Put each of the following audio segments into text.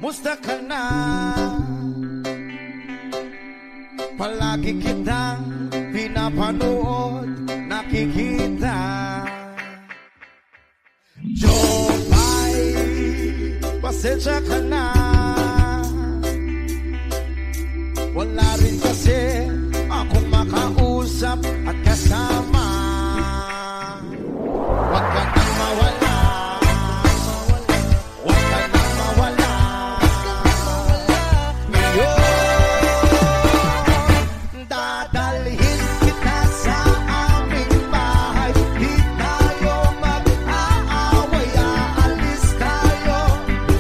Musta ka na? Palagi kitang pinapanood, nakikita. Jopay, pasensya ka na. Wala rin kasi akong makausap at kasama. Huwag ka nang mawala, huwag ka nang mawala. Ngayon, dadalhin kita sa aming bahay. Di tayo mag-aaway, aalis tayo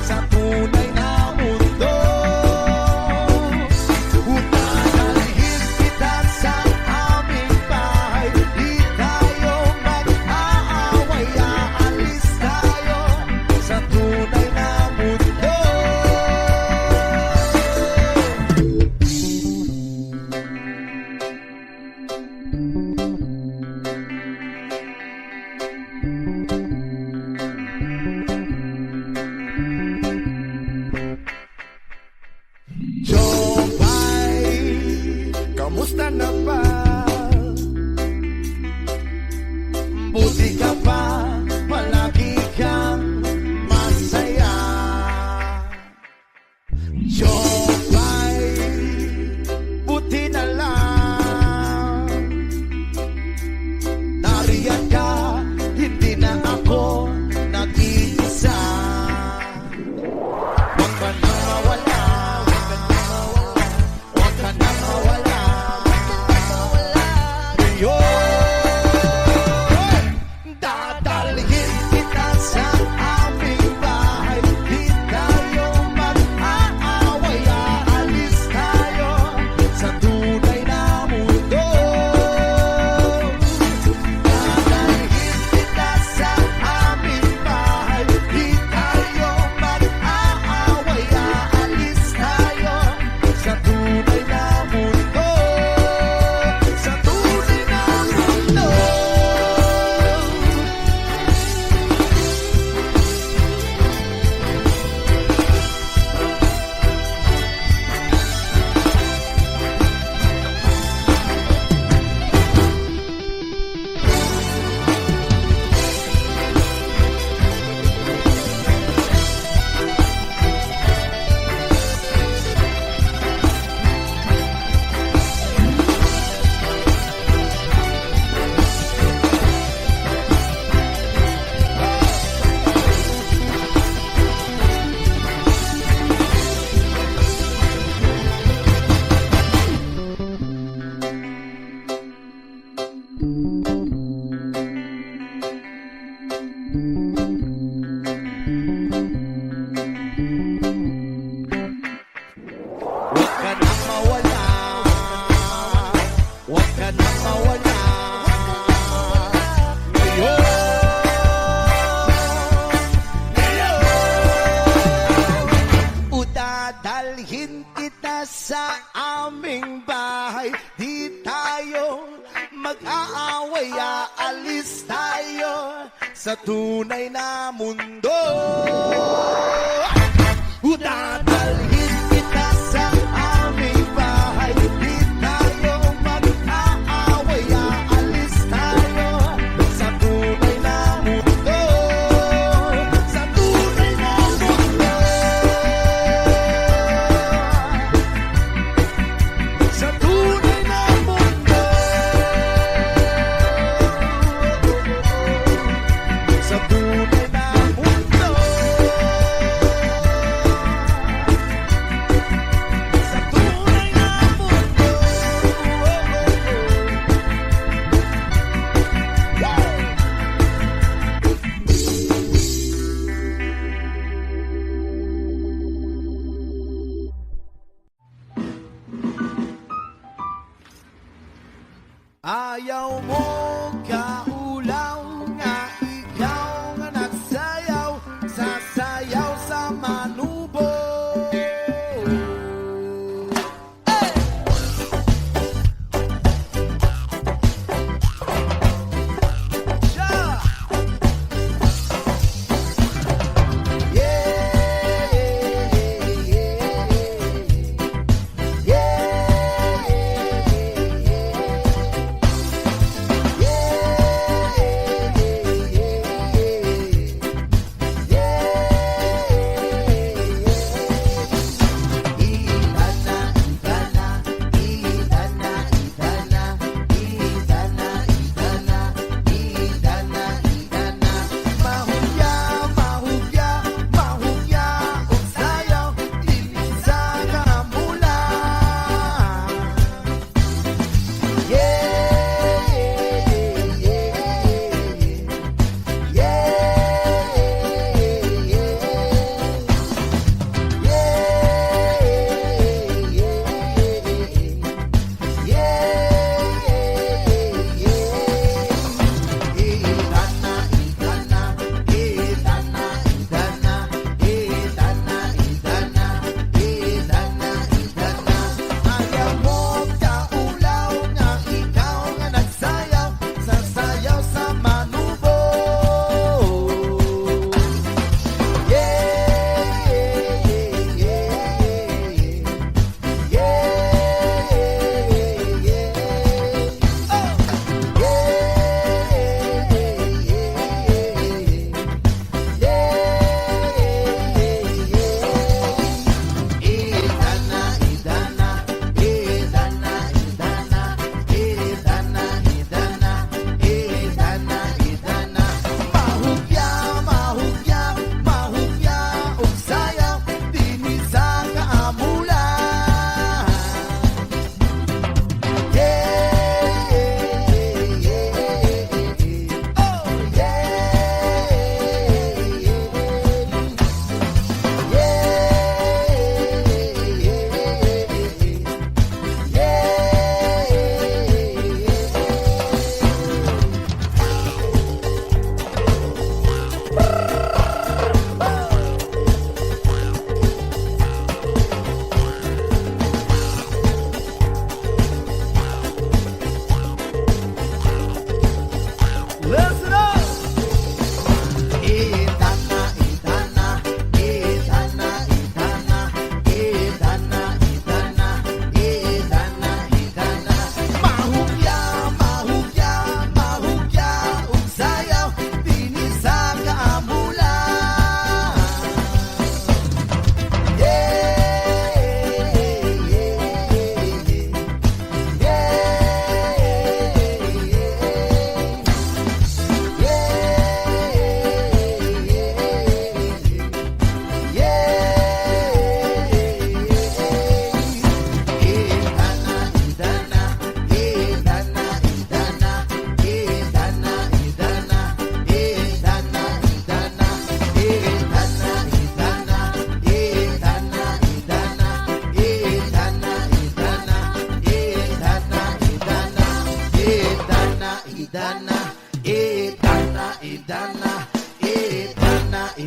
sa tunay na mundo. Dadalhin kita sa aming bahay. Di tayo mag-aaway, aalis tayo sa tunay na mundo. Jopay, kamusta na ba? Buti ka pa, palagi kang masaya. Jopay, buti na lang nariyan ka, hindi na ako nag-iisa. Huwag ka na mawala, huwag ka na mawala. Ngayon, dadalhin kita sa aming bahay. Di tayo mag-aaway, aalis tayo sa tunay na mundo. Dadalhin kita sa aming bahay. Di tayo mag-aaway, aalis tayo sa tunay na mundo. Sa tunay na mundo. Huwag ka nang mawala, huwag ka nang mawala. Ngayon, dadalhin kita sa aming bahay. Di tayo mag-aaway, aalis tayo sa tunay na mundo. Dadalhin kita sa aming bahay. Di tayo mag-aaway, aalis tayo sa tunay na mundo. Sa tunay na mundo. Sa tunay na mundo. Sa tunay na mundo. Sa tunay na mundo. Ayaw mo kaulaw nga ikaw nga nagsayaw, sasayaw sa manubo. Yeah.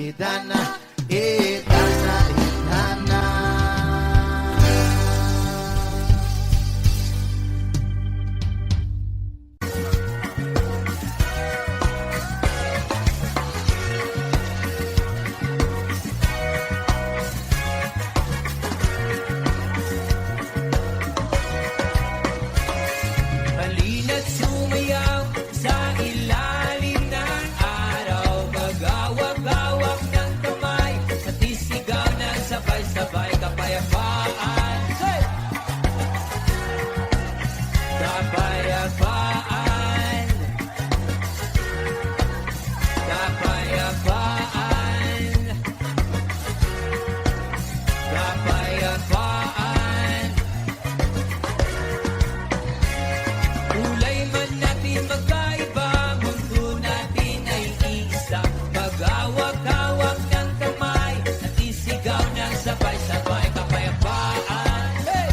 idana, idana, idana. Halina't sumayaw sa ilalim ng araw. Magawak-awak ng kamay at isigaw ng sabay-sabay kapayapaan. Hey! Kapayapaan. Kapayapaan. Kapayapaan. Kulay man natin magkaiba, mundo natin ay isa. Magawak-awak ng kamay at isigaw ng sabay-sabay kapayapaan. Hey!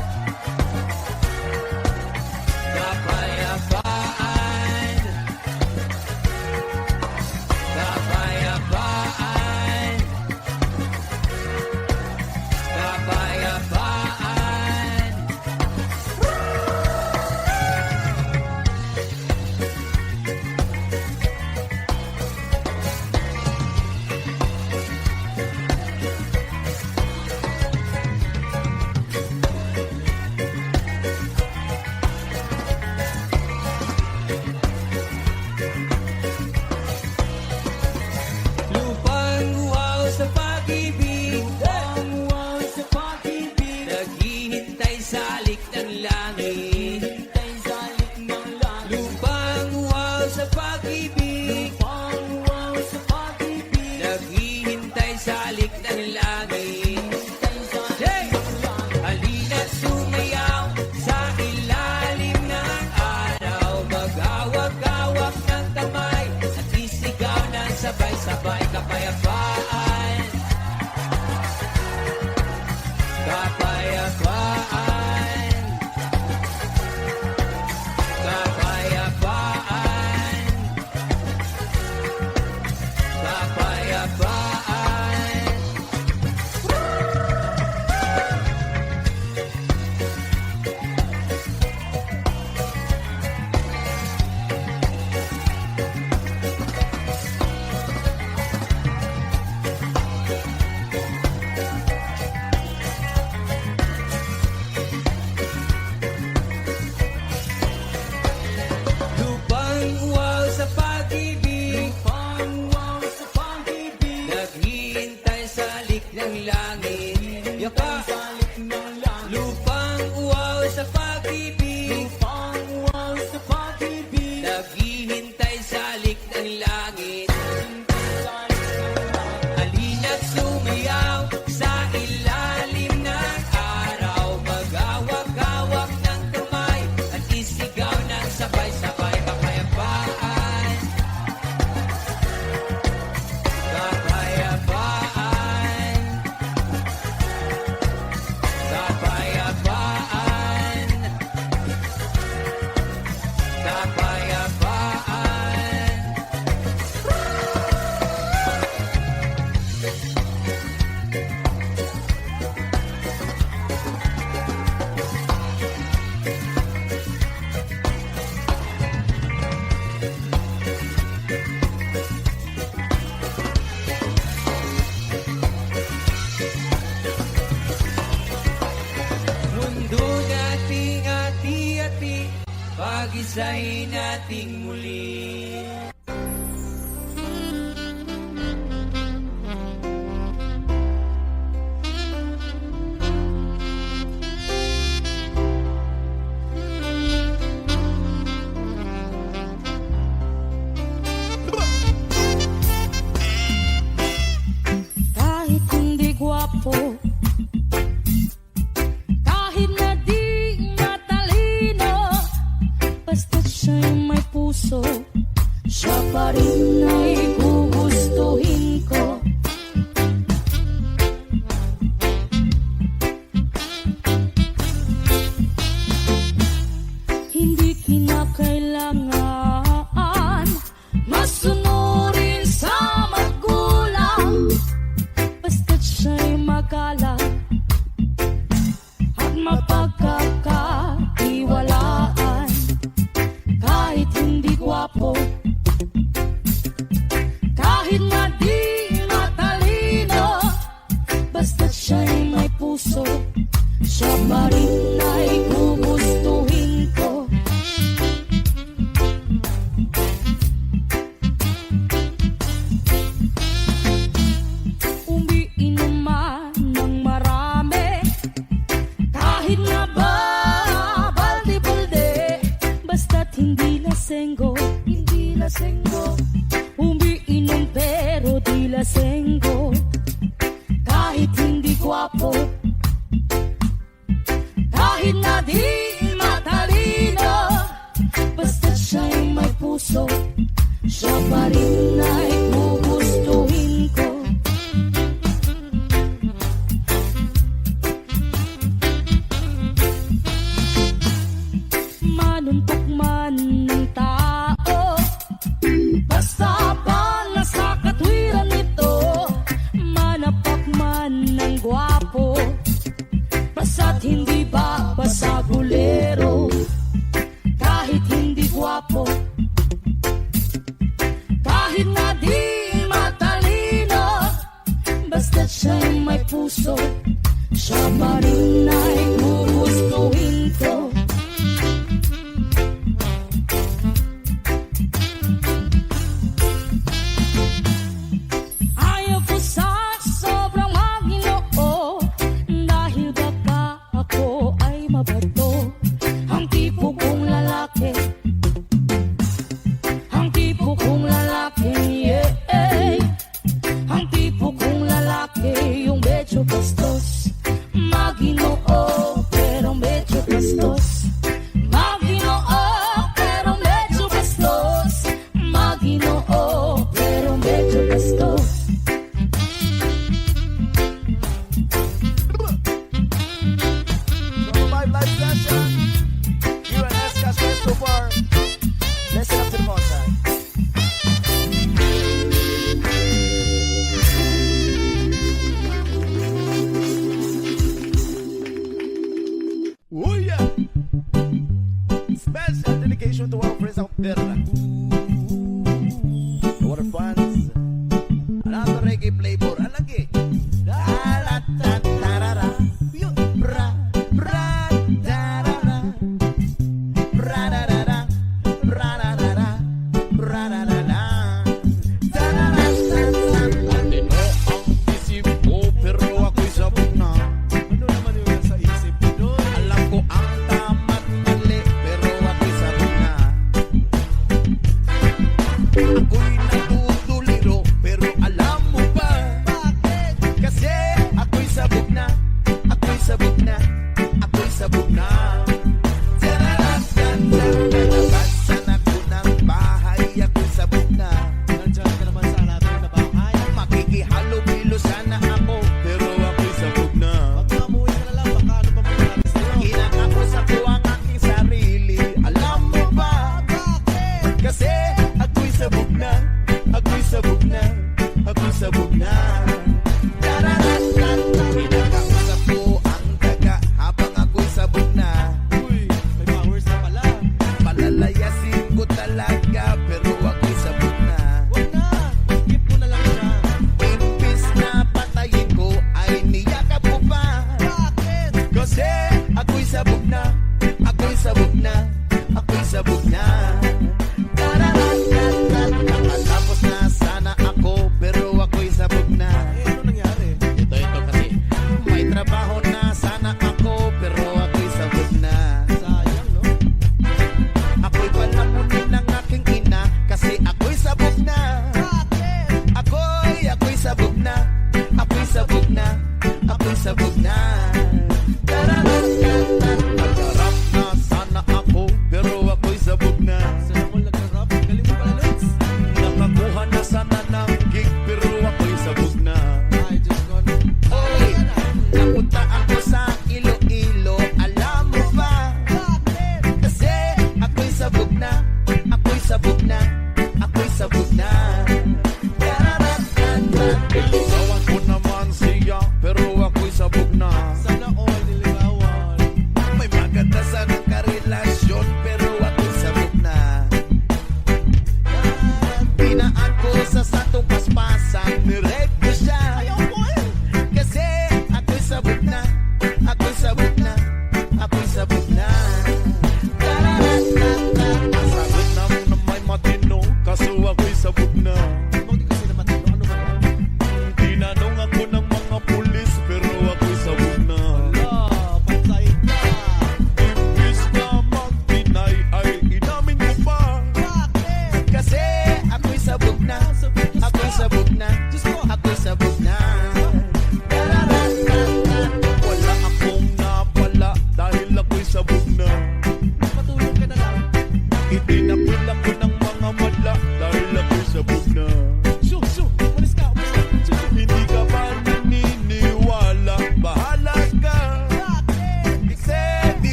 Kapayapaan. Kapayapaan. Kapayapaan. Lupang uhaw sa pag-ibig, lupang uhaw sa pag-ibig, naghihintay sa alik ng langit, naghihintay sa alik ng langit. Lupang uhaw sa pag-ibig, lupang uhaw sa pag-ibig, naghihintay sa alik ng langit. Hey! Halina't sumayaw sa ilalim ng araw. Magawak-awak ng kamay at isigaw ng sabay-sabay kapayapaan. Kapayapaan. Kapayapaan. Kapayapaan. Lupang uhaw sa pag-ibig, lupang uhaw sa pag-ibig, naghihintay sa lik ng langit. Yaka! Lupang uhaw sa pag-ibig, lupang uhaw sa pag-ibig, naghihintay sa lik ng langit. Halina't sumayaw sa ilalim ng araw. Magawak-awak ng kamay at isigaw ng sabay-sabay kapayapaan. Kapayapaan. Kapayapaan. Kapayapaan. Mundo nating ati-ati, pag-isahin nating muli. Kahit hindi gwapo, kahit na di matalino, basta't siya'y may puso, pa rin ay gugustuhin ko. Manuntok man ng tao, basta pa nasa katwiran nito. Manapak man ng gwapo, basta't hindi ba basta bulero. Kahit hindi gwapo, kahit na di matalino, basta't siya'y may puso, siya pa rin ay gugustuhin ko. Ayaw ko sa sobrang maginoo, dahil baka ako ay mabato. Ang tipo kong lalaki, ang tipo kong lalaki, yeah. Ang tipo kong lalaki, yung medyo bastos. Maginoo, pero medyo bastos. Maginoo, pero medyo bastos. Maginoo, pero medyo bastos. So, 5 live session. You and Esca spent so far. Listen up to the most side. Oh yeah! Special dedication to our friends out there. To our fans. Another reggae flavor. Alagi. Da-da-da-da-da-da. Bra, bra, da-da-da. Bra-da-da-da. Bra-da-da-da. Bra-da-da-da. Da-da-da-da-da. Matino ang isip ko, pero ako'y sabog na. Ano naman yung nasa isip ko? Alam ko ang tama't mali, pero ako'y sabog na. Ako'y natutuliro, pero alam mo ba? Bakit? Kasi ako'y sabog na. Ako'y sabog na. Ako'y sabog na. Nalabasan ako ng bahay, ako'y sabog na. Nandiyan ka naman sa natin na bahay. Makikihalo-bilo sana ako, pero ako'y sabog na. Pag mamuwi ka na lang, baka ano pa mangyari sa'yo? Kinakausap ko ang aking sarili. Alam mo ba? Bakit? Kasi ako'y sabog na. Ako'y sabog na. Ako'y sabog na. Kinakausap ko ang daga habang ako'y sabog na. Uy, may powers na pala. Palalayasin ko talaga, pero ako'y sabog na. Wag na, skip mo na lang siya. Imbis na patayin ko, ay niyakap ko pa. Bakit? Kasi ako'y sabog na. Ako'y sabog na. Ako'y sabog na. Nakatapos na sana ako, pero ako'y sabog na. Ano nangyari? Ito kasi. May trabaho na sana ako, pero ako'y sabog na. Sayang, no? Ako'y palamunin ng aking ina, kasi ako'y sabog na. Bakit? Ako'y sabog na. Ako'y sabog na. Ako'y sabog na. Nag-rap na sana ako, pero ako'y sabog na. Saan ako nag-rap? Galing mo pala, Lex. Nakakuha na sana ng gig, pero ako'y sabog na. Ay, just gone. Oy, napunta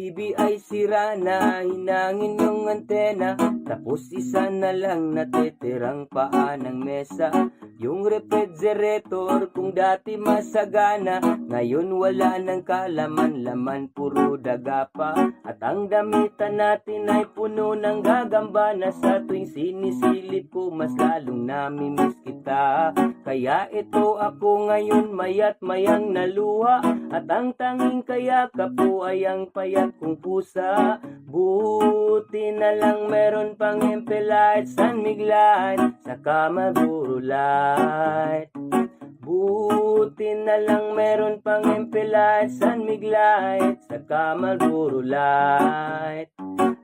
TV ay sira na, hinangin yung antena, tapos isa na lang natitirang paa ng mesa. Yung refrigerator kung dati masagana, ngayon wala ng kalaman-laman, puro daga pa. At ang damitan natin ay puno ng gagamba, na sa tuwing sinisilip ko mas lalong namimiss kita. Kaya ito ako ngayon mayat mayang naluha, at ang tanging kayakap ko ay ang payat kong pusa. Buti na lang meron pang MP Light, San Miguel, saka Marlboro Light. Buti na lang meron pang MP Light, San Miguel, saka Marlboro Light.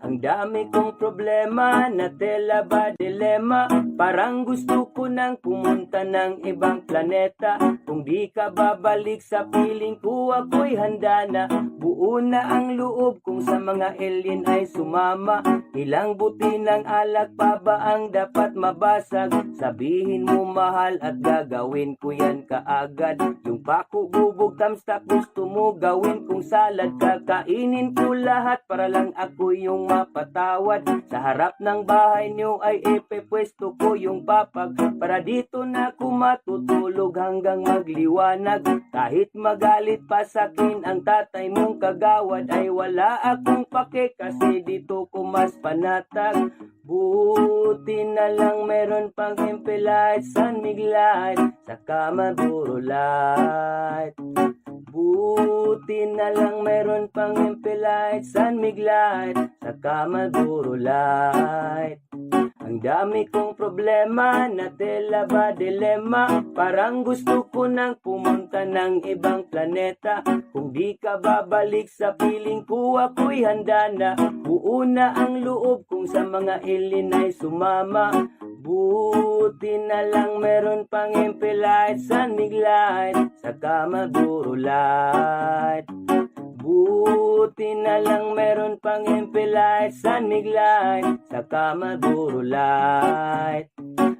Ang dami kong problema, na tela ba dilema, parang gusto ko nang pumunta ng ibang planeta. Kung di ka babalik sa piling ko, ako'y handa na. Buo na ang loob kung sa mga alien ay sumama. Ilang buti ng alak pa ba ang dapat mabasag? Sabihin mo mahal at gagawin ko yan kaagad. Yung pako, bubog, tamstak, gusto mo gawin kong salad. Kakainin ko lahat para lang ako yung mapatawad. Sa harap ng bahay niyo ay ipepwesto ko yung papag, para dito na ako matutulog hanggang magliwanag. Kahit magalit pa sakin ang tatay mong kagawad, ay wala akong pake kasi dito ko mas panatag. Buti na lang meron pang MP Light, San Miguel, saka Marlboro Light. Buti na lang meron pang MP Light, San Miguel, saka Marlboro Light. Ang dami kong problema, na tela ba dilema, parang gusto ko nang pumunta ng ibang planeta. Kung di ka babalik sa piling ko, ako'y handa na. Buo na ang loob kung sa mga alien ay sumama. Buti na lang meron pang MP Light, San Miguel, saka Marlboro Light. Buti na lang meron pang MP Light, San Miguel, saka Marlboro Light.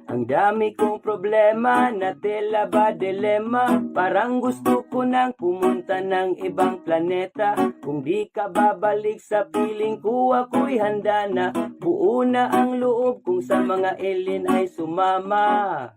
Ang dami kong problema, na tela ba dilema, parang gusto ko nang pumunta ng ibang planeta. Kung di ka babalik sa piling ko, ako'y handa na. Buo na ang loob kung sa mga alien ay sumama.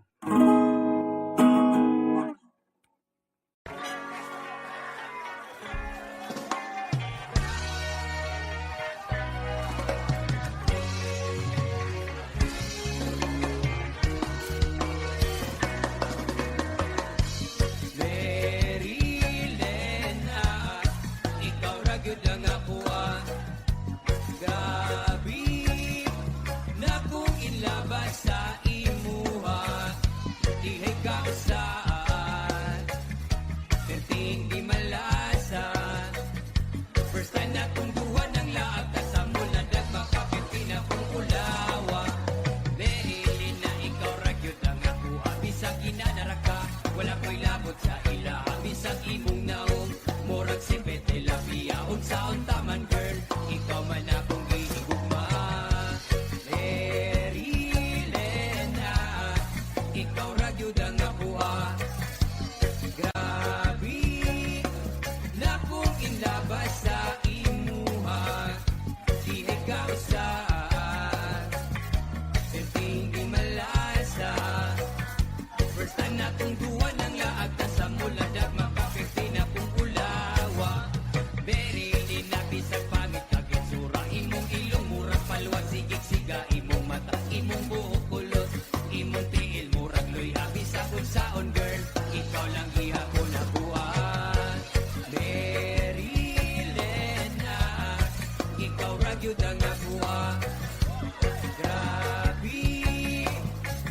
Grabe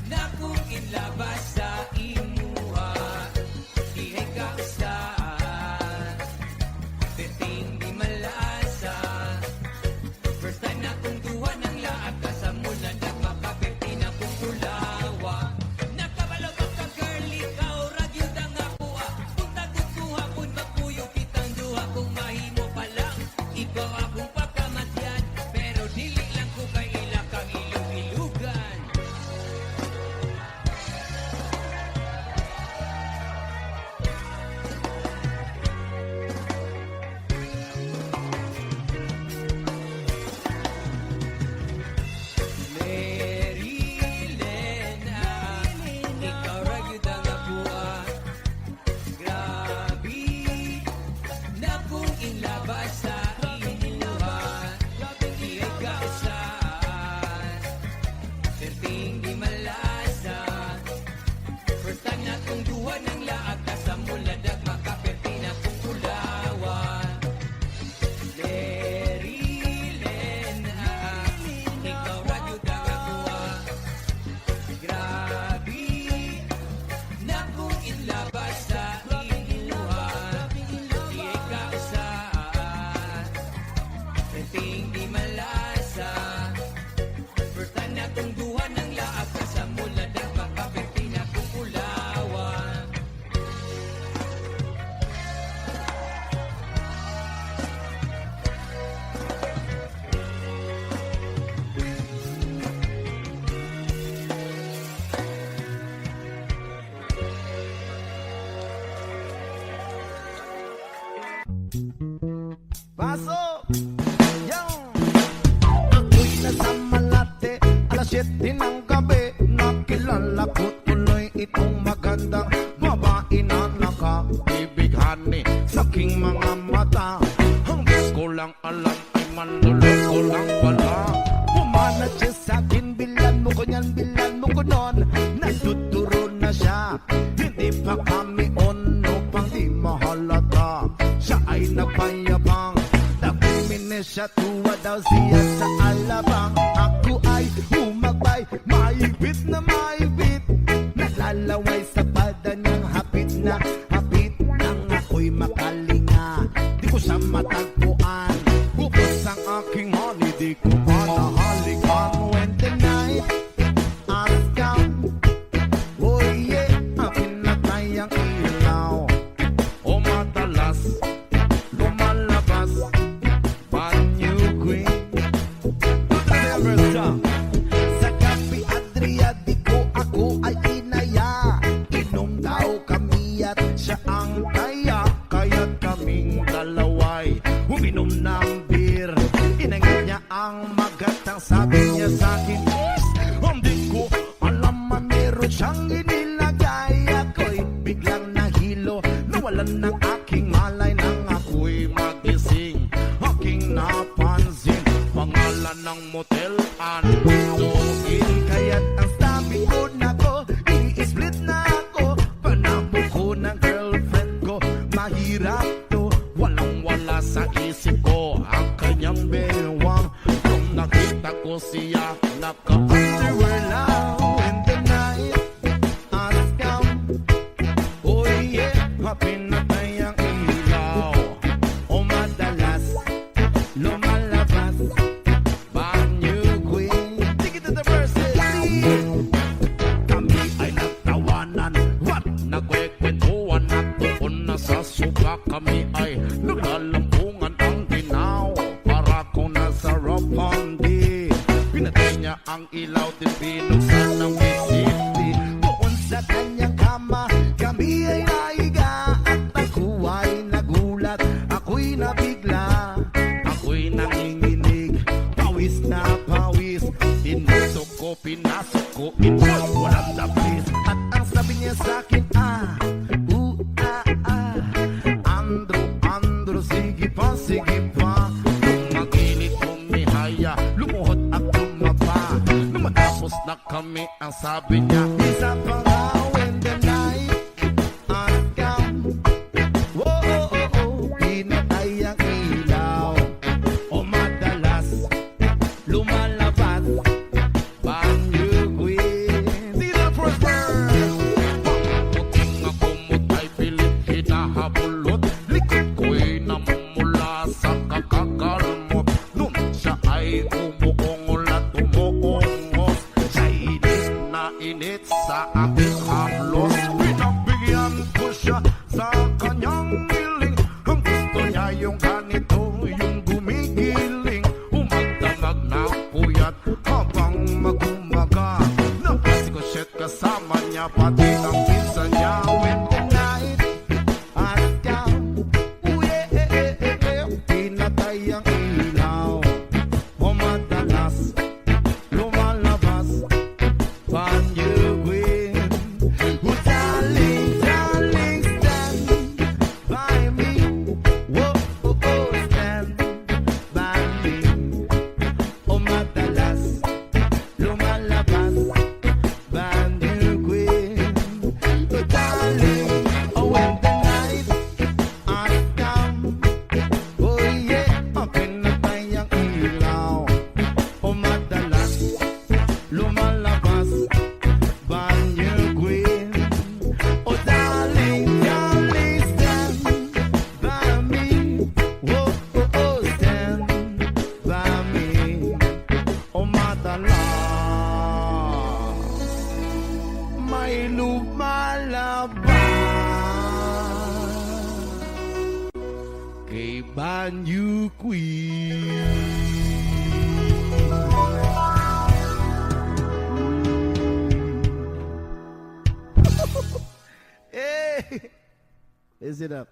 na kung inlabas sa imuha. natong duha ng laag kasamulad at makapertina kung ulawan. Lerilen ikaw radyo dagawa. Grabe na kung inlabas sa iluhan. Ikaw saan Perting di malasa. First time natong duha ng laag kasamulad at makapertina kung ulawan. Pasok! Yung! Ako'y nasa Malate, alas 7 ng gabi. Nakilala ko tuloy itong magandang babae na nakaibighan sa aking mga mata. Hanggang ko lang alam ay manlulok ko lang pala. Pumanat siya sa akin, bilan mo ko niyan, bilan mo ko nun. Nagtuturo na siya, hindi pa kami ono pang di mahalata. Siya ay nagpayabang, nagpiminis siya, tuwa daw siya sa alabang. Ako ay humagbay, maibit na maibit. Nalalaway sa pada niyang hapit na hapit. Nang ako'y makalinga, di ko siya matagpuan. Bubos ang aking honey, di ko manahalikan. When the night has come, oh yeah, pinatay ang ilaw. O madalas lumalabas banyo queen. Never stop. Sa Cafe Adria, di ko ako ay inaya. Inom daw kami at siya ang kaya. Kaya't kaming dalaway uminom ng beer. Inangit niya ang magatang, sabi niya sa'kin, hindi ko alam man meron siyang inilagay. Ako'y biglang nahilo, nawalan ng aking malay. Nang ako'y magising, aking napansin pangalan ng motel Andogin. Kaya't ang sabi ko na ko, i-split na ako. Panabo ko ng girlfriend ko, mahirap to. Walang-wala sa isip ko ang kanyang bewang. Nung nakita ko siya, naka-underwear lang. In the night has come, oh yeah, pinatay ang ilaw. O madalas lumalabas banyo queen. Take it to the verses. Kami ay nagtawanan, what? Nagkwekwentuhan at doon na sa suka. Kami ay naglalampungan ang ginaw. Para kung nasa Ropandi, pinatay niya ang ilaw, din binuksan ng bisiti. Doon sa kanyang kama, kami ay naiga. At ako ay nagulat, ako'y nabigla. Ako'y nanginginig, pawis na pawis. Tinusok ko, pinasok ko, walang dabis. At ang sabi niya sa'kin, Andro, sige pa, sige pa. Nung magilid tumihaya, lumuhod at tumaba. Nung matapos na kami, ang sabi niya, isa pa nga when the night has come. Oh, oh, oh, oh, pinatay ang ilaw. O madalas lumalabas banyo queen. Di na prosper. Pagputing ako mutay pilit, hinahabulot. Likod ko'y namumula sa kakakalmot. Nun siya ay umuungol at umuungos. Siya init sa aking hamlos. Pinagbigyan ko siya sa kanyang niling. Ang gusto niya yung ganito, yung gumigiling. Umagdamag na puyat habang magumaga. Napasi ko shit kasama niya, pati ang pinsan niya. When the night has come, oh yeah, pinatay ang ilaw. O madalas lumalabas banyo queen. Oh darling, darling, stand by me. Whoa, oh, oh, stand by me. O madalas lumalabas banyo queen. Oh darling, ba kay Banyu Queen? Hey, is it up?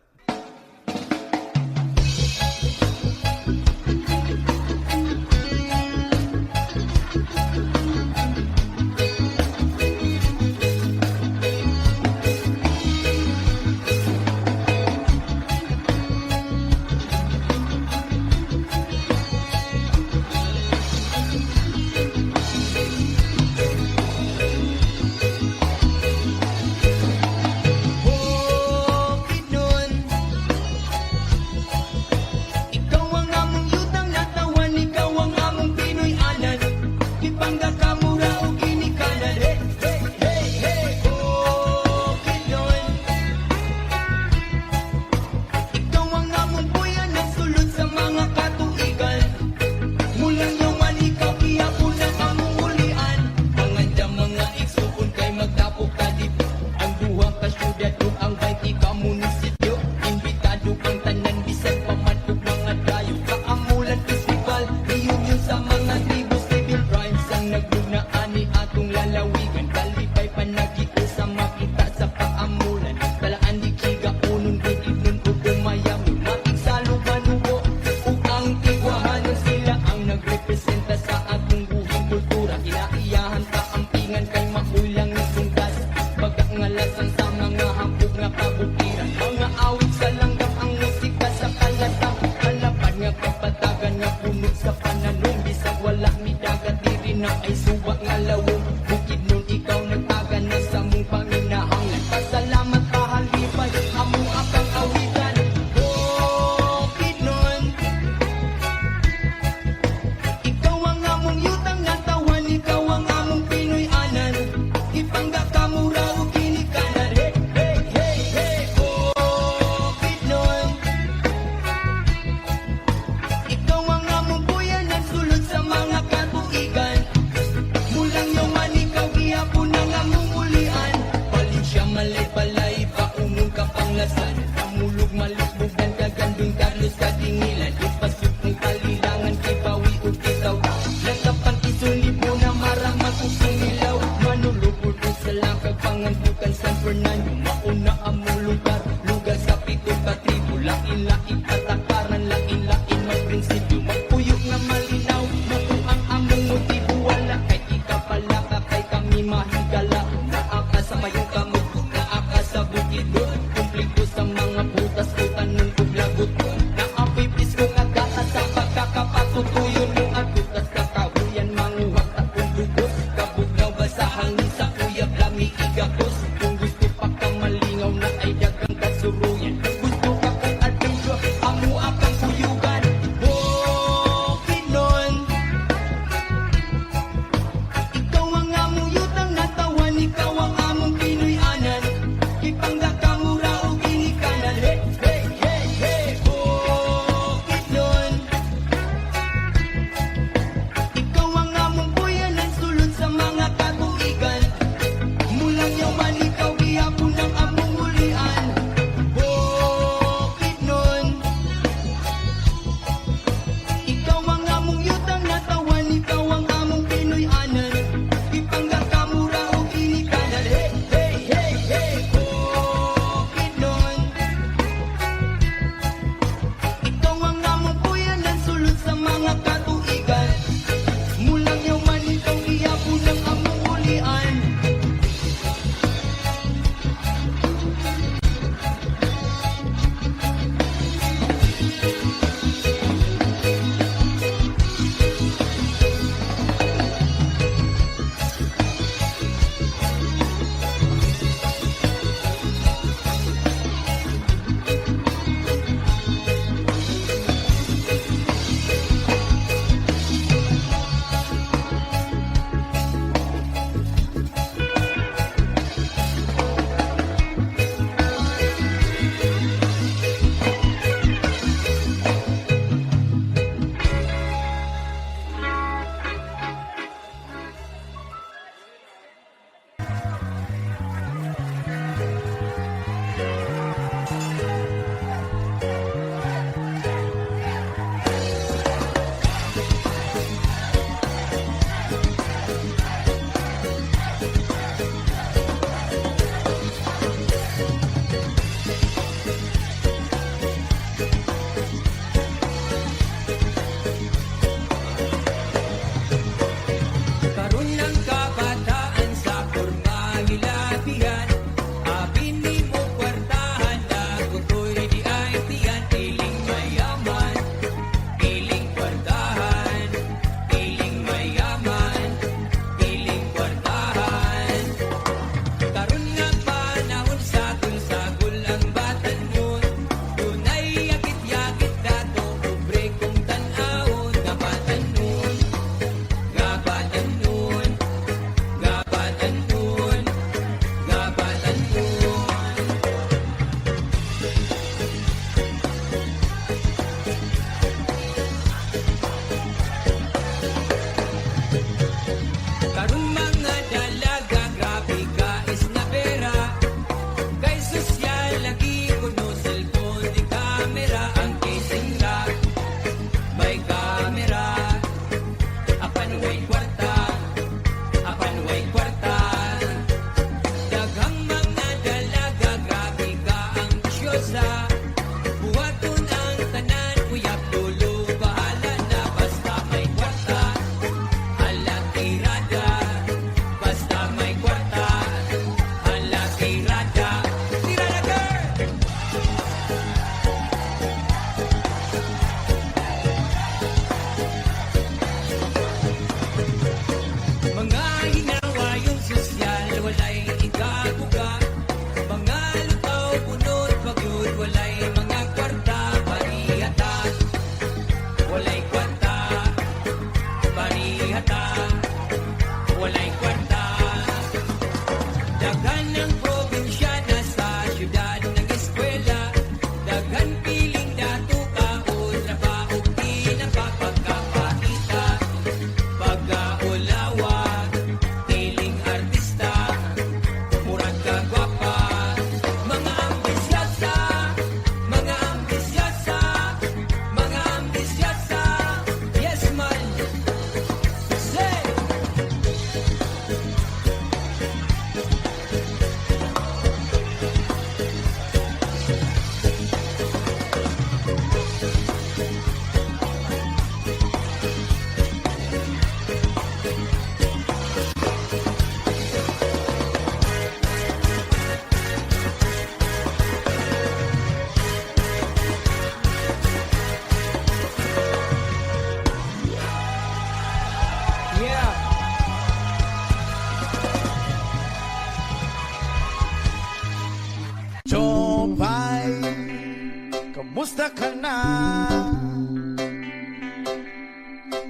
Kamusta ka na?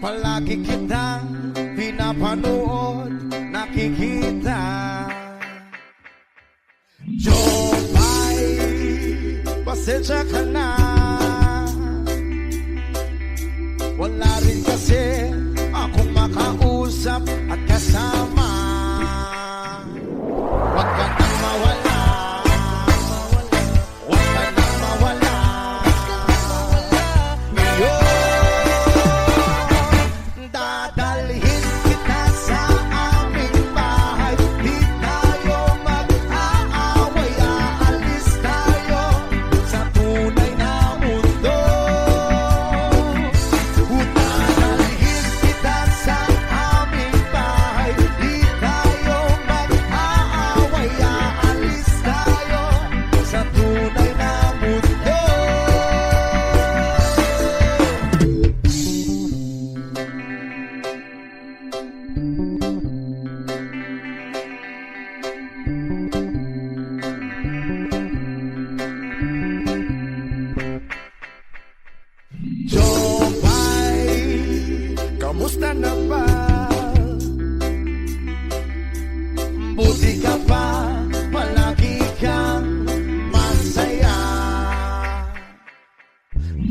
Palagi kitang pinapanood, nakikita. Jopay, pasensya ka na. Wala rin kasi akong makausap at kasama. Huwag ka nang mawala, huwag ka nang mawala. Ngayon, dadalhin kita sa aming bahay. Di tayo mag-aaway, aalis tayo sa tunay na mundo. Dadalhin kita sa aming bahay. Di tayo mag-aaway, aalis tayo sa tunay na mundo. Jopay, kamusta na ba? Buti ka pa, palagi kang masaya.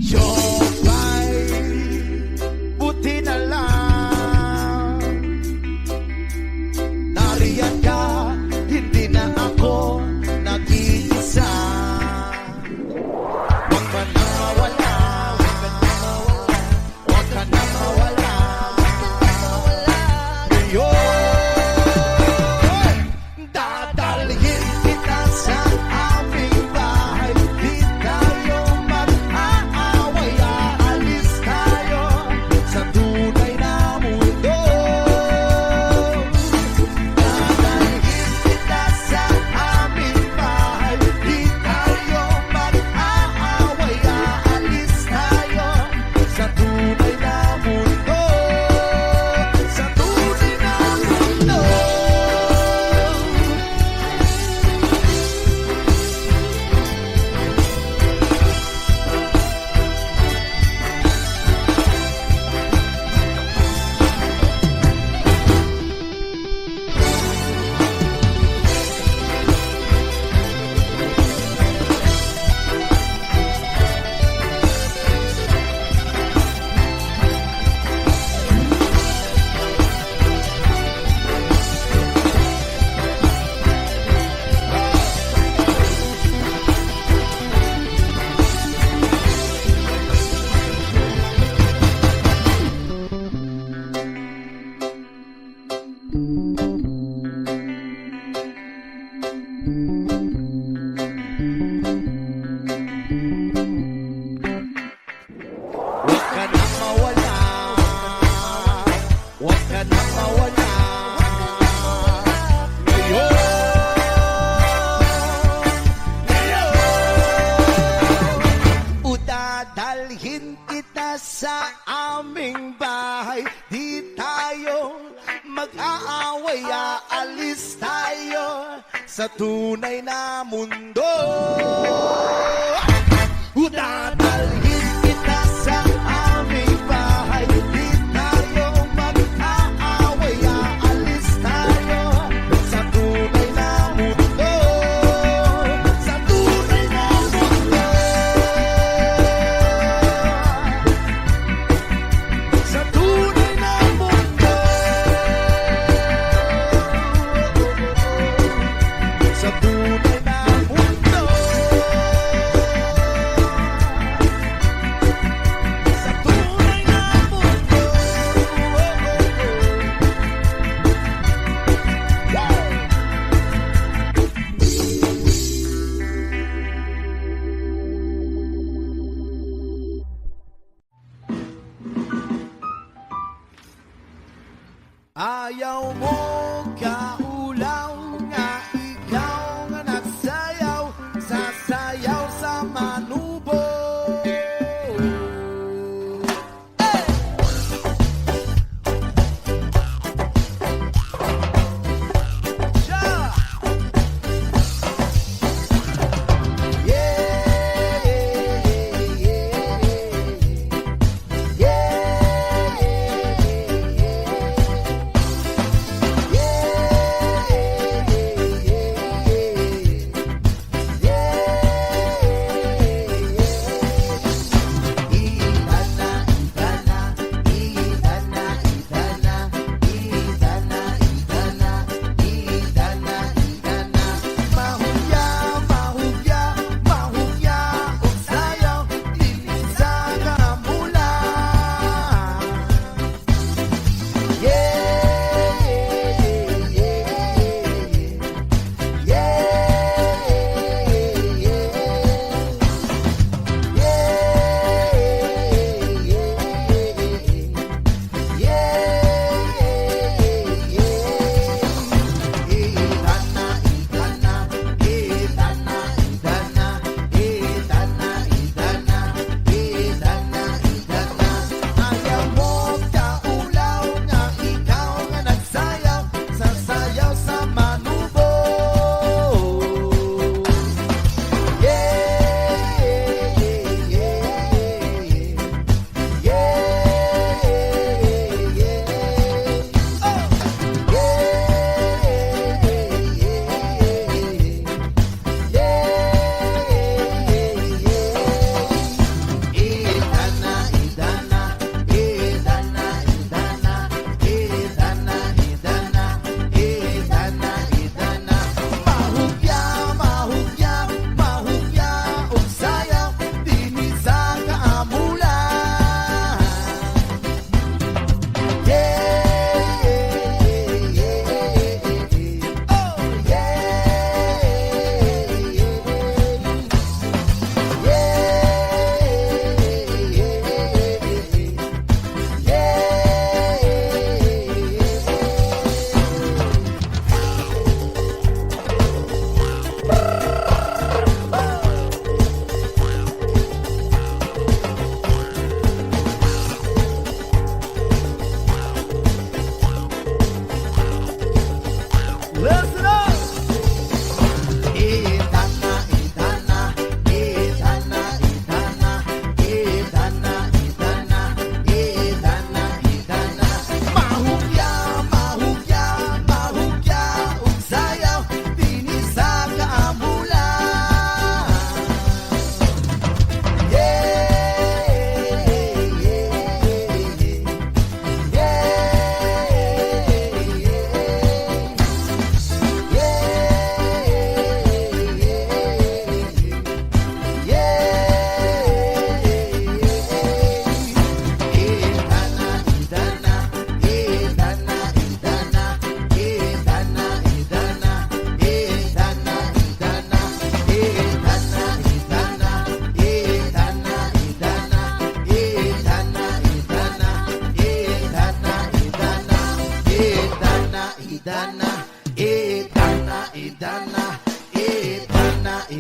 Jopay, buti na lang. Nariyan ka, hindi na ako nag-iisa. Huwag ka nang mawala, huwag ka nang mawala. Ngayon, dadalhin kita sa aming bahay. Di tayo mag-aaway, aalis tayo sa tunay na mundo. Dadalhin kita sa aming bahay. Di tayo mag-aaway, aalis tayo sa tunay na mundo. Sa tunay na mundo. Huwag ka nang mawala, huwag ka nang mawala. Ngayon, udadalhin kita sa aming bahay. Di tayo mag-aaway, aalis tayo sa tunay na mundo. Dadalhin kita sa aming bahay. Di tayo mag-aaway, aalis tayo sa tunay na mundo. Sa tunay na mundo. Sa tunay na mundo. Sa tunay na mundo.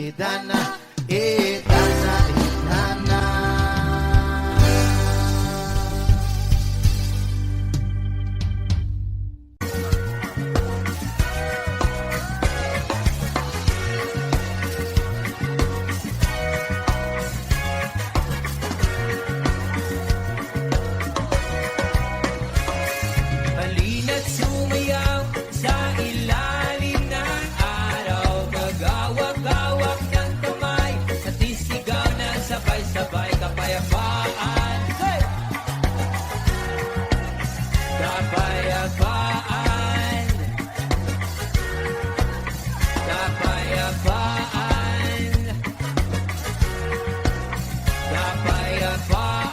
idana, idana, idana. Halina't sumayaw sa ilalim ng araw. Magawak-gawak ng kamay at isigaw na sabay-sabay kapayapaan. Hey! Kapayapaan. Kapayapaan. Kapayapaan.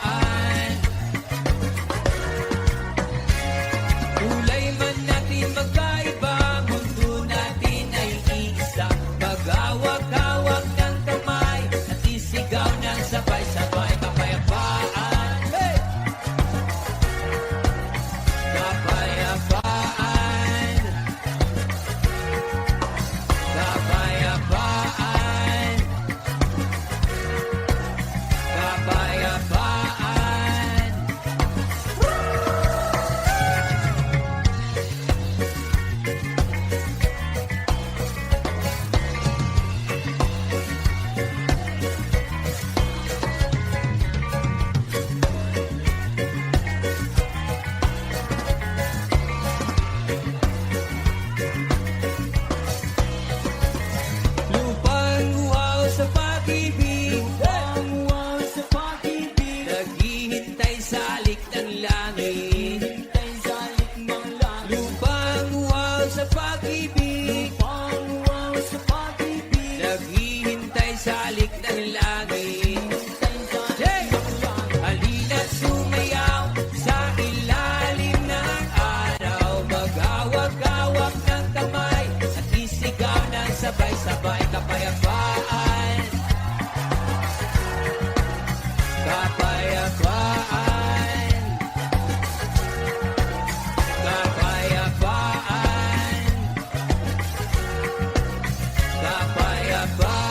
Kulay man natin magkaiba, mundo natin ay iisa. Magawak-hawak ng kamay at isigaw ng sabay-sabay kapayapaan. Hey! Kapayapaan. Kapayapaan. Kapayapaan. Lupang uwaw sa pag-ibig, naghihintay sa alik ng langit. Lupang uwaw sa pag-ibig, naghihintay sa alik ng langit. Hey! Halina't sumayaw sa ilalim ng araw. Magawak-gawak ng kamay at isigaw ng sabay-sabay kapayapaan. Kapayapaan. Kapayapaan. Kapayapaan.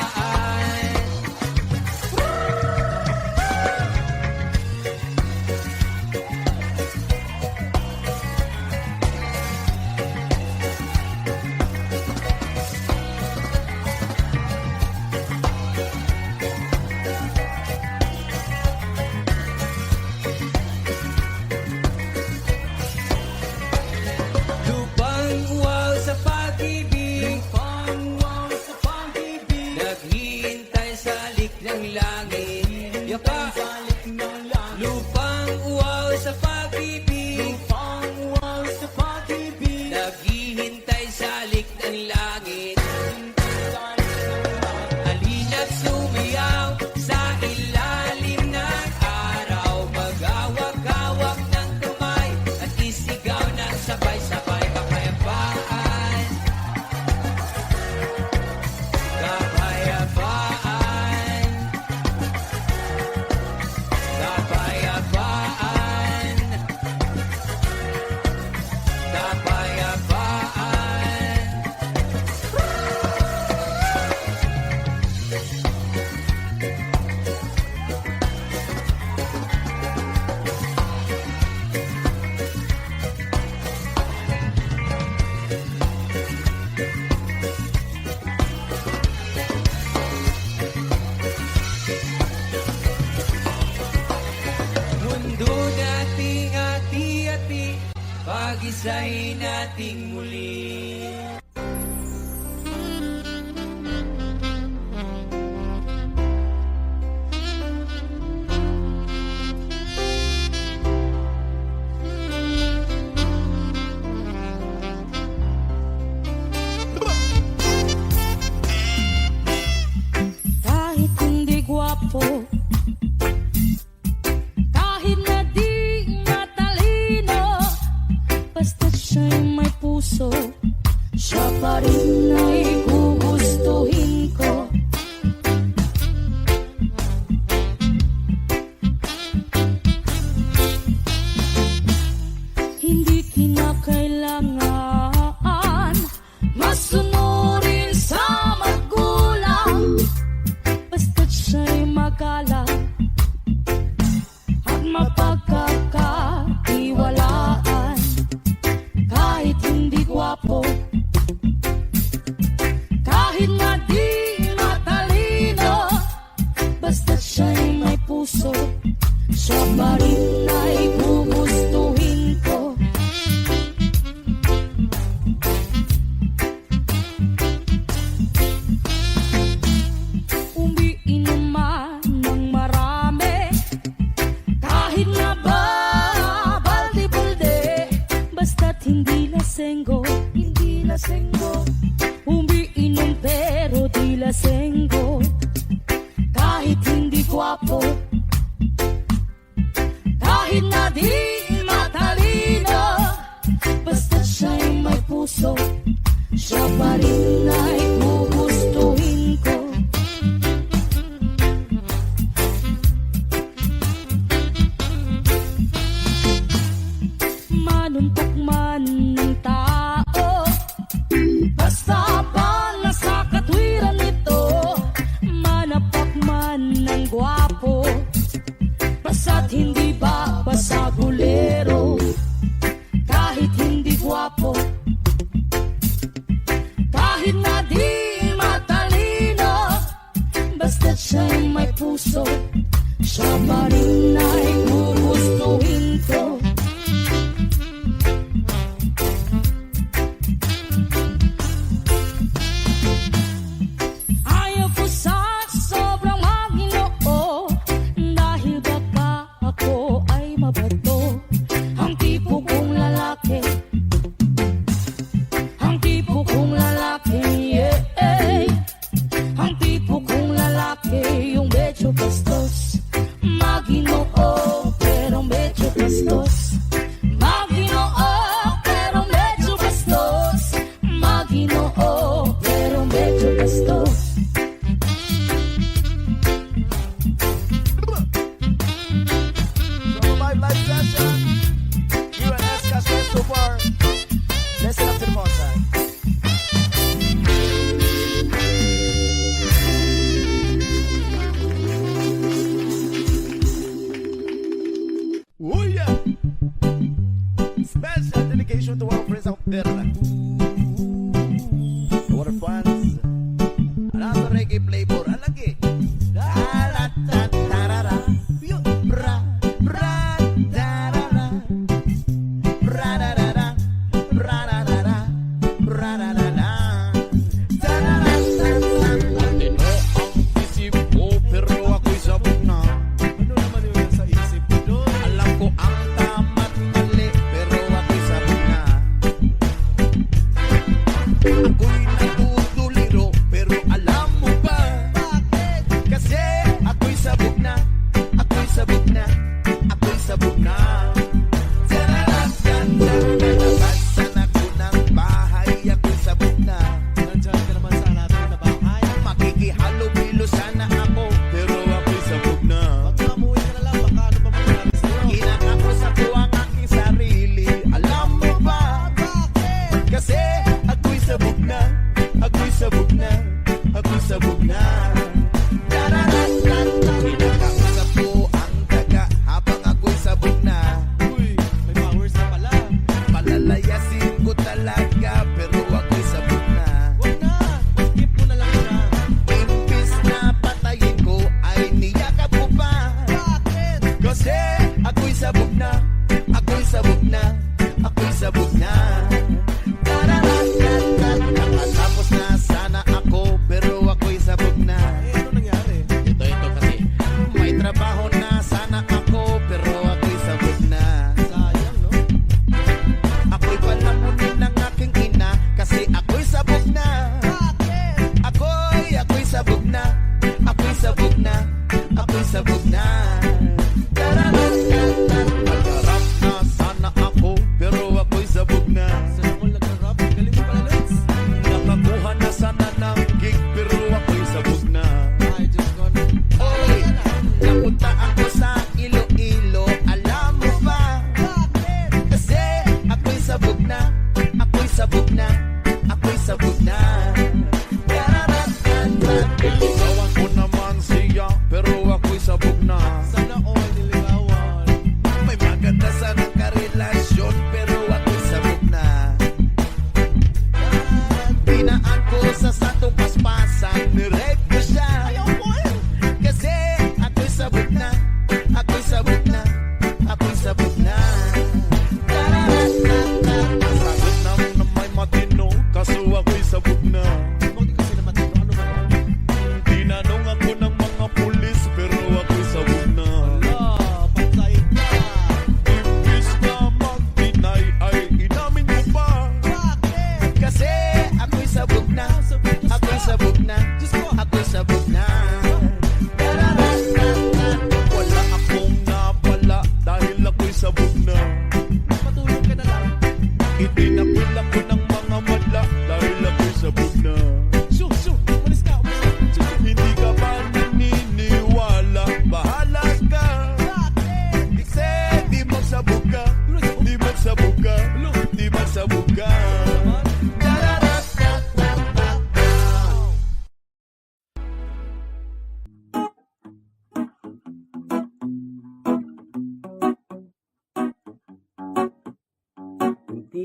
Lupang uwaw sa pag-ibig, naghihintay sa alik ng langit. Yaka! Lupang uwaw sa pag-ibig, naghihintay sa alik ng langit. Halina't sumayaw sa ilalim ng araw. Magawak-hawak ng kamay at isigaw ng sabay-sabay kapayapaan. Kapayapaan. Kapayapaan. Kapayapaan. Mundo nating ati-ati, pag-isahin nating muli. Kahit hindi gwapo, kahit na di matalino, basta't siya'y may puso, siya lasenggo. Kahit hindi gwapo, kahit na di matalino, basta siya'y may puso, siya pa rin ay gugustuhin ko. Manuntok man ng tao, basta pa nasa katwiran nito, manapak man ng gwapo, basta't hindi ba basagulero. Kahit hindi gwapo, kahit na di matalino, basta't siya'y may puso, siya pa rin ay gugustuhin ko. Ayaw ko sa sobrang maginoo, dahil baka ako ay mabato. Ang tipo kong lalaki, ang tipo kong lalaki, yeah. Ang tipo kong lalaki, yung medyo bastos, maginoo, pero medyo bastos. Maginoo, pero medyo bastos. Maginoo, pero medyo bastos. So, 5 live session. You and Eska says so far. Listen up to the phone side. Oh yeah! Special dedication to our friends out there. To our fans. Another reggae flavor. Alagi. Da-da-da-da-da-da. Bra, bra, da-da-da. Bra-da-da-da. Bra-da-da-da. Bra-da-da-da. Da-da-da-da-da. Matino ang isip ko, pero ako'y sabog na. Ano naman yun sa isip ko doon? Alam ko ang tama't mali, pero ako'y sabog na. Ako'y natutuliro, pero alam mo ba? Bakit? Kasi ako'y sabog na. Ako'y sabog na. Ako'y sabog na. Nalabasan ako ng bahay, ako'y sabog na. Nandiyan ka naman sa natin na bahay. Makikihalo-bilo sana ako, pero ako'y sabog na. Baka mamuwi ka na lang, baka ano pa mangyari sa'yo. Kinakausap ko ang aking sarili, alam mo ba? Bakit? Kasi ako'y sabog na. Ako'y sabog na. Ako'y sabog na. Kinakausap ko ang daga habang ako'y sabog na. Uy, may powers na pala. Palalayasin ko talaga, pero ako'y sabog na. Huwag na, skip mo na lang siya. Imbis na patayin ko, ay niyakap ko pa. Bakit? Kasi ako'y sabog na. Ako'y sabog na. Ako'y sabog na. Nakatapos na sana ako, pero ako'y sabog na. Ano nangyari? Ito kasi. May trabaho na sana ako, pero ako'y sabog na. Sayang, no? Ako'y palamunin ng aking ina, kasi ako'y sabog na. Bakit? Ako'y sabog na. Ako'y sabog na. Ako'y sabog na. Nagharap na sana ako, pero ako'y sabog na. Saan ako nagharap? Galing mo pala, Lutz. Nakakuha na sana ng gig, pero ako'y sabog na. Ay, just gone. Oy, napunta ako sa Iloilo, alam mo ba? Bakit? Kasi ako'y sabog na. Ako'y sabog na. Ako'y sabog na. Ikawan ko naman siya, pero ako'y sabog na.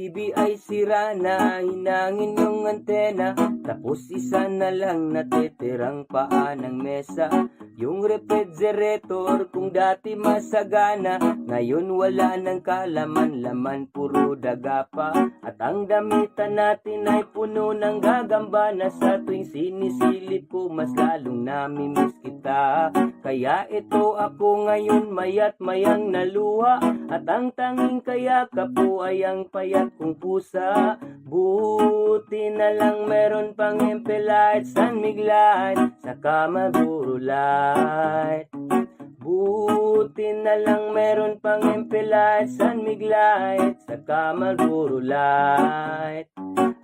TV ay sira na, hinangin yung antena, tapos isa na lang natitirang paa ng mesa. Yung refrigerator kung dati masagana, ngayon wala ng kalaman-laman, puro daga pa. At ang damitan natin ay puno ng gagamba, na sa tuwing sinisilip ko mas lalong namimiss kita. Kaya ito ako ngayon mayat mayang naluha, at ang tanging kayakap ko ay ang payat kong pusa. Buti na lang meron pang MP Light, San Mig Light, saka Marlboro Light. Buti na lang meron pang MP Light, San Mig Light, saka Marlboro Light.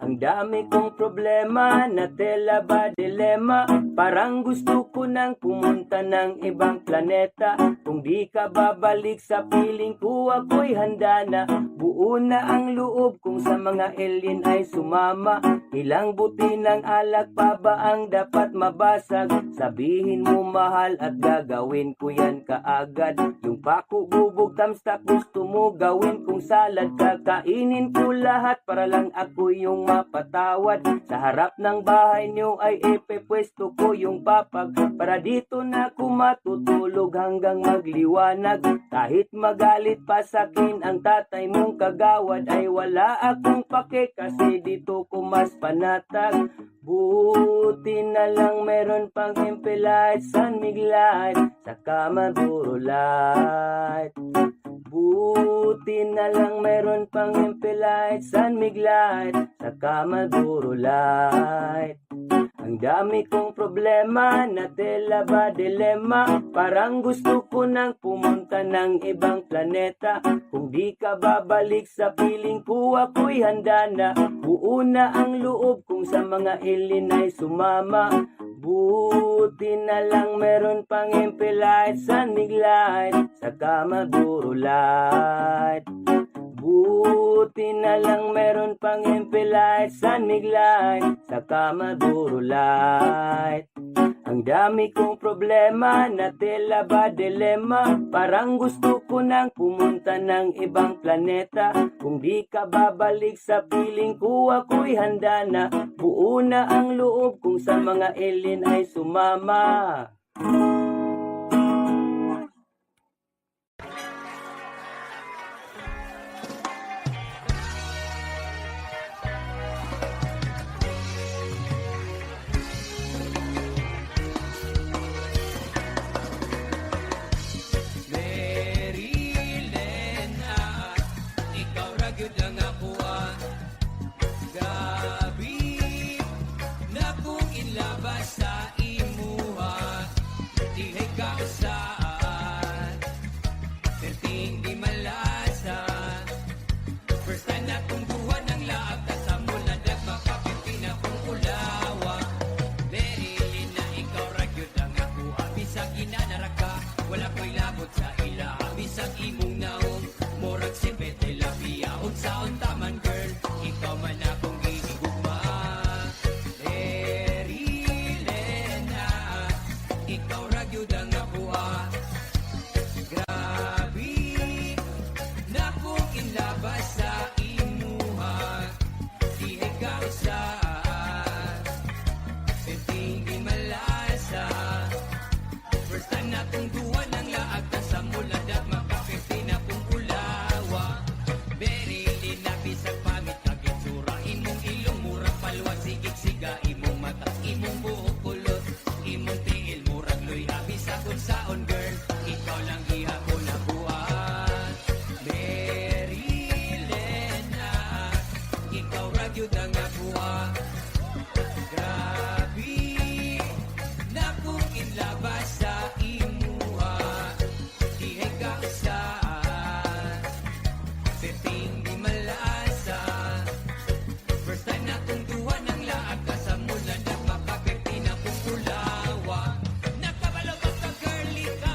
Ang dami kong problema, na tela ba dilema, parang gusto ko nang pumunta ng ibang planeta. Kung di ka babalik sa piling ko, ako'y handa na. Buo na ang loob kung sa mga alien ay sumama. Ilang buti ng alak pa ba ang dapat mabasag? Sabihin mo mahal at gagawin ko yan kaagad. Yung pako, bubog, tamstak, gusto mo gawin kong salad. Kakainin ko lahat para lang ako yung mapatawad. Sa harap ng bahay nyo ay ipepwesto ko yung papag, para dito na ako matutulog hanggang magliwanag. Kahit magalit pa sakin ang tatay mong kagawad, ay wala akong pake kasi dito ko mas panatag. Buti na lang meron pang MP Light, San Mig Light, saka Marlboro Light. Buti na lang meron pang MP Light, San Mig Light, saka Marlboro Light. Ang dami kong problema, na tela ba dilema, parang gusto ko nang pumunta ng ibang planeta. Kung di ka babalik sa piling ko, ako'y handa na. Buo na ang loob kung sa mga alien ay sumama. Buti na lang meron pang MP Light, San Mig Light, saka Marlboro Light. Buti na lang meron pang MP Light, San Mig Light, saka Marlboro Light. Ang dami kong problema, na tela ba dilema, parang gusto ko nang pumunta ng ibang planeta. Kung di ka babalik sa piling ko, ako'y handa na. Buo na ang loob kung sa mga alien ay sumama. Nakabalo ka girly ka.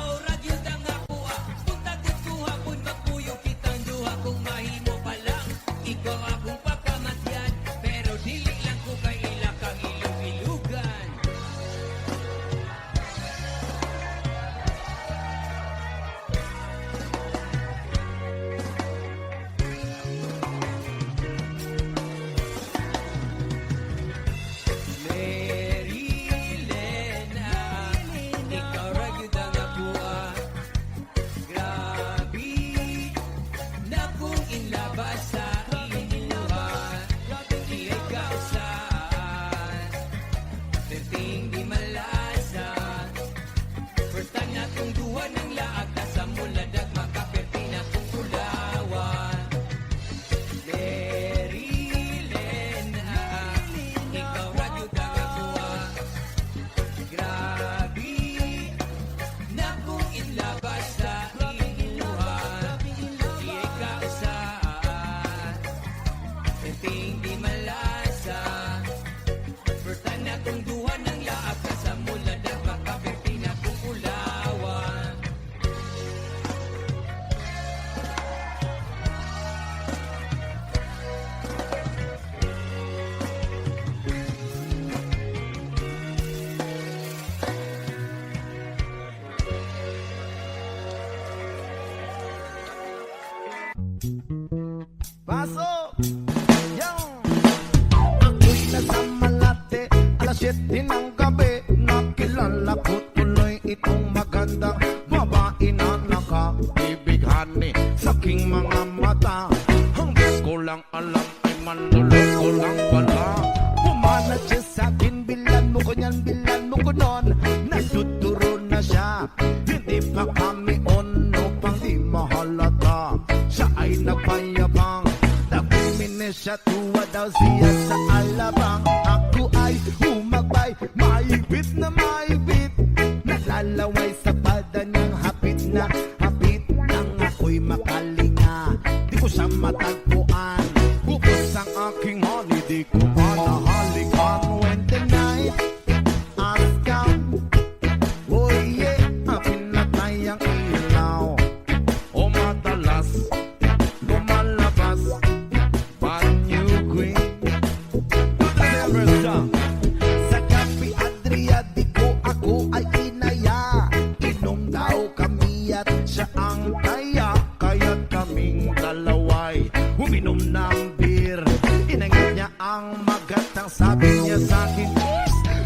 Pasok! Yung! Ako'y nasa Malate, alas 7 ng gabi. Nakilala ko tuloy itong magandang babae na nakaibighan sa aking mga mata. Hanggang ko lang alam ay manluloko lang pala. Pumanat siya sa akin, bilan mo ko niyan, bilan mo ko nun. Nagtuturo na siya, hindi pa kami ono pang di mahalata. Siya ay nagpayabang, nagpiminis siya, tuwa daw siya sa alabang. Ako ay humagbay, maibit na maibit. Nalalaway sa pada niyang hapit na hapit. Nang ako'y makalinga, di ko siya matagpuan. Bukos ang aking honey, di ko pa nahalikan. When the night has come, oh yeah, pinatay ang ilaw. O madalas lumalabas banyo queen. Sa Cafe Adria, di ko ako ay inaya. Inom daw kami at siya ang taya. Kaya't kaming dalaway uminom ng beer. Inangat niya ang magatang, sabi niya sa'kin,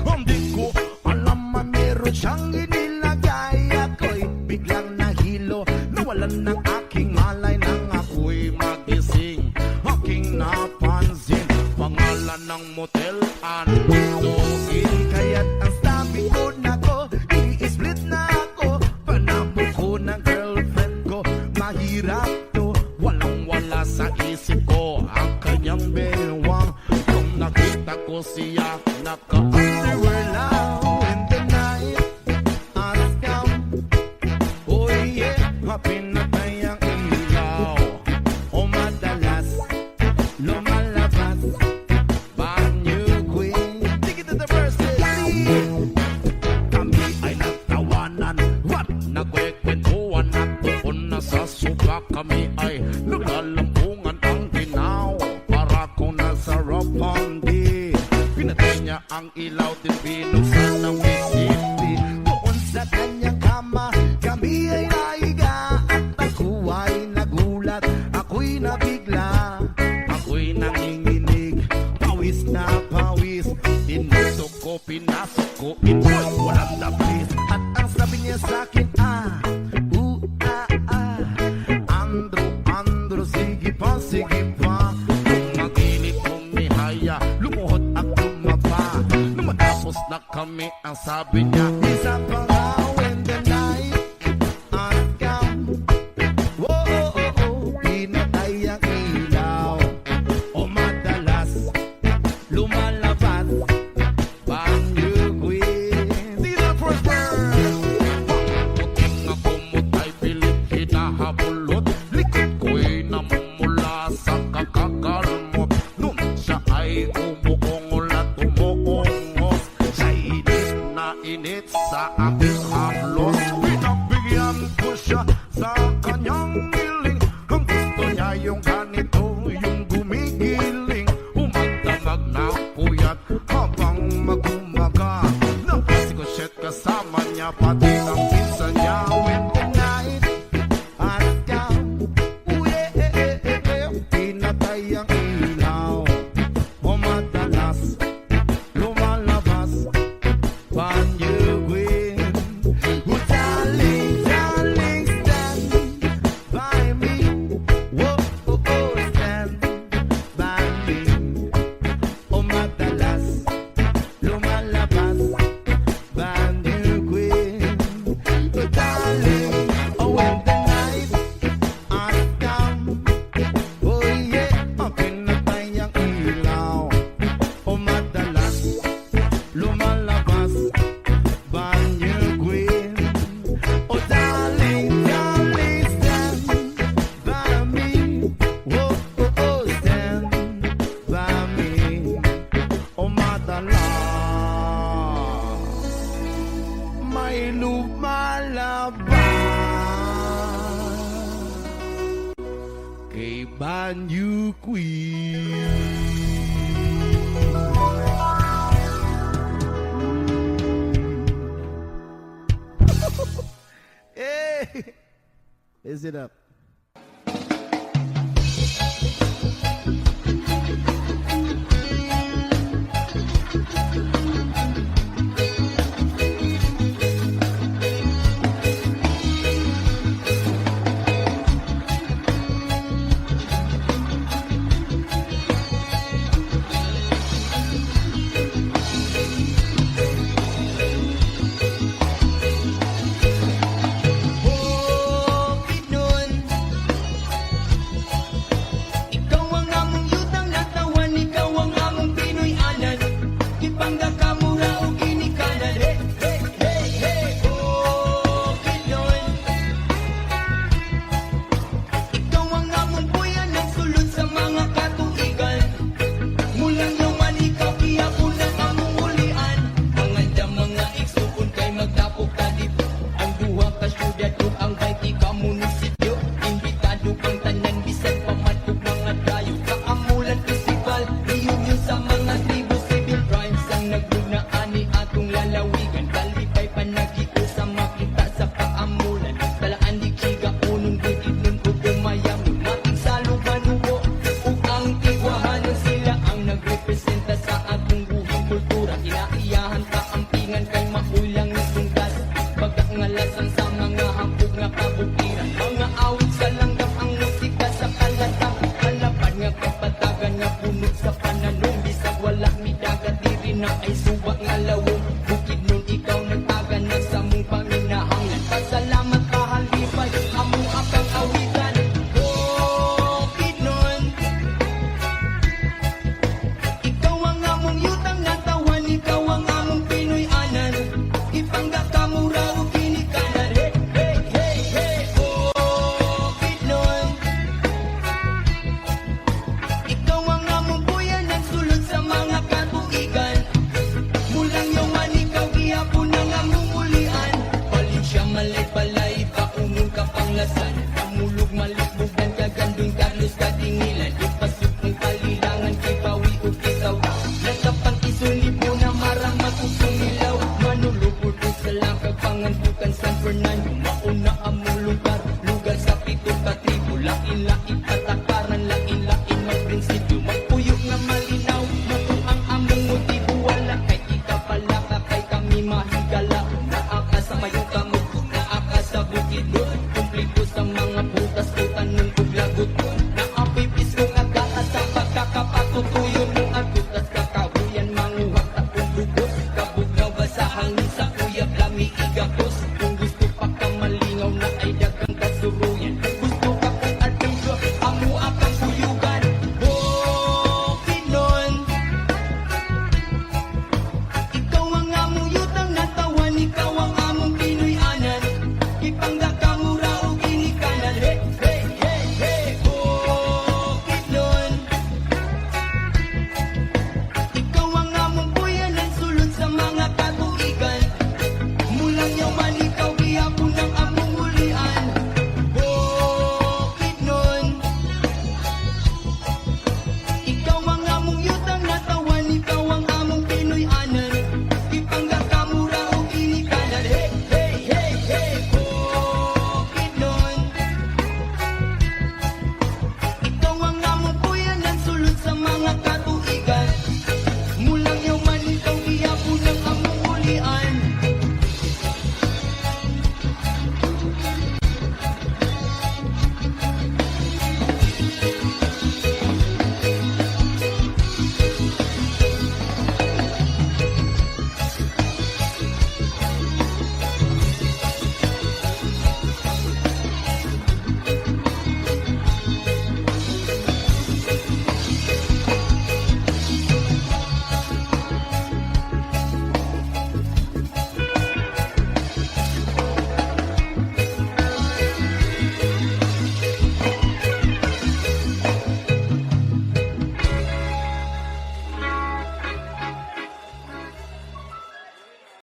hindi ko alam man meron siyang inilagay. Ako'y biglang nahilo, nawalan ng aking malay. Nang ako'y magising, aking napansin pangalan ng motel, Andoin. Kaya't ang sabi ko na ko, i-split na ako. Panabo ko ng girlfriend ko, mahirap to. Walang-wala sa isip ko ang kanyang bewang. Nung nakita ko siya, naka-underwear lang. When the night has come, oh yeah, pinatay ang ilaw. O madalas lumalabas banyo queen. Take it to the verse. Kami ay nagtawanan, what? Nagkwekwentuhan at doon na sa sopa. Kami ay naglalampungan ang ginaw. Para kung nasa Roppongi, pinatay niya ang ilaw, din binuksan ng bisiti. Doon sa kanyang kama, kami ay naiga. At ako ay nagulat, ako'y nabigla. Ako'y nanginginig, pawis na pawis. Tinusok ko, pinasok ko, inboy, walang labis. At ang sabi niya sa'kin, Andro, sige pa, sige pa. Nung nagilit humihaya, lumuhod at lumaba. Nung matapos na kami, ang sabi niya, isa pa nga. When the night has come, pinatay ang ilaw. O madalas lumalabas banyo queen. Dito first word. Pagputing ako mutay, pilit hinahabulot. Likod ko'y namumula sa kakakalmot. Nung siya ay umuungol at umuungos, siya'y init sa aking haplos. Pinagbigyan ko siya sa kanyang niling. Ang gusto niya yung ganito, yung gumigiling. Umagdamag na puyat habang magumaga. Napasikoshet kasama niya, pati ang pinsan niya. When the night has come, pinatay ang ilaw. O madalas lumalabas banyo queen. Oh darling, darling, stand by me. Stand by me. O madalas lumalabas banyo queen. Oh darling, oh when the night has come, oh yeah, pinatay ang ilaw. O madalas lumalabas banyo queen. Oh darling, darling, stand by me. Stand by me. O madalas may lumalabas kay banyo queen. Hey, is it up? na ay subak nga lawom. Bukid nun ikaw nagtagan na sa mong paminahangan. Pasalamat kahal lipay, among akang awitan. Bukid nun, ikaw ang among yutang natawan, ikaw ang among Pinoy anan. Ipangga ka mura o kinikanan. Hey, hey, hey, hey, bukid nun, ikaw ang among buyan ng sulod sa mga katuigan. Mulang yawan ikaw gihapon ang among ulian. Balin siya malay-balay, paunong kapanglasan. Amulog malisbugan kagandoy Carlos kadingilan. Ipasok ng kalilangan kay bawi o kisaw. Nagkapang isulibo na marang matusong ilaw. Manulupod o sa lakag pangantukan San Fernando. Mauna among lugar, lugar sa pitong katribo. Lain-lain